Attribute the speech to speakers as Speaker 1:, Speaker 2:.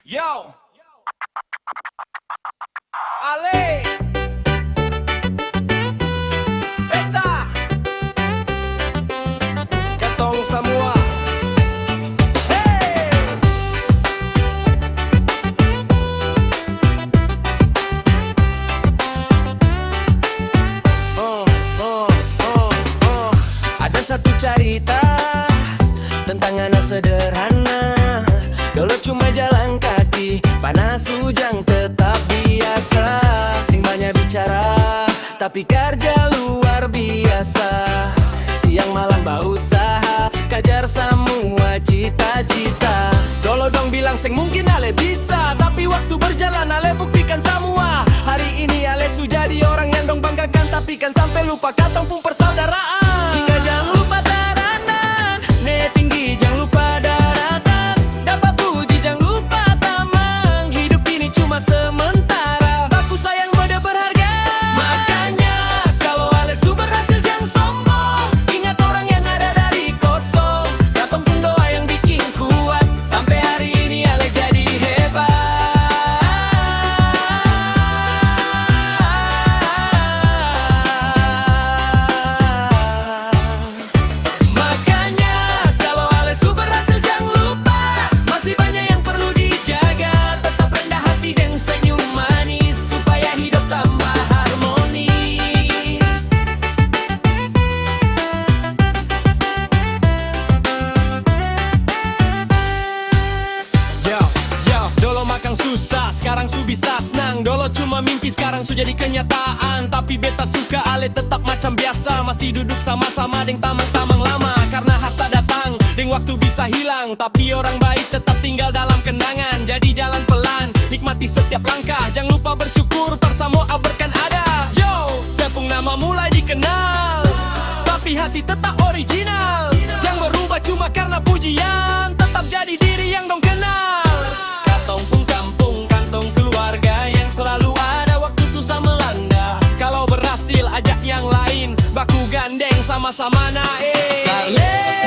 Speaker 1: Yo, Ale, Eta, Katong semua. Hey, Ada satu cerita tentang anak sederhana. Dulu cuma jalan kaki, panas hujan tetap biasa. Sing banyak bicara, tapi kerja luar biasa. Siang malam berusaha, kejar semua cita-cita. Dolo dong bilang sing mungkin Ale bisa, tapi waktu berjalan Ale buktikan semua. Hari ini Ale sudah jadi orang yang dong banggakan, tapi kan sampai lupa katong pun persaudaraan. Hingga jangan lupa taranan, ne tinggi jangan lupa daratan. Dapat puji jangan lupa tamang, hidup ini cuma sementara. Baku sayang mode berharga. Makanya kalau Ale su berhasil jangan sombong. Ingat orang yang ada dari kosong. Katong pun doa yang bikin kuat, sampai hari ini Ale jadi hebat. Makanya kalau Ale su berhasil jangan lupa, masih banyak yang perlu dijaga. Tetap rendah hati dan senyum manis, supaya hidup tambah harmonis. Dolo makan susah, sekarang su bisa senang. Dolo cuma mimpi, sekarang su jadi kenyataan. Tapi beta suka Ale tetap macam biasa, masih duduk sama-sama deng tamang-tamang lama. Karena harta datang, deng waktu bisa hilang, tapi orang baik tetap tinggal dalam kenangan. Jadi jalan pelan, nikmati setiap langkah. Jangan lupa bersyukur, bersama berkan ada. Yo, sepung nama mulai dikenal, tapi hati tetap original. Jangan berubah cuma karena pujian, tetap jadi diri yang dong kenal. Katong pun kampung, kantong keluarga yang selalu ada waktu susah melanda. Kalau berhasil ajak yang lain, baku gandeng sama-sama naik.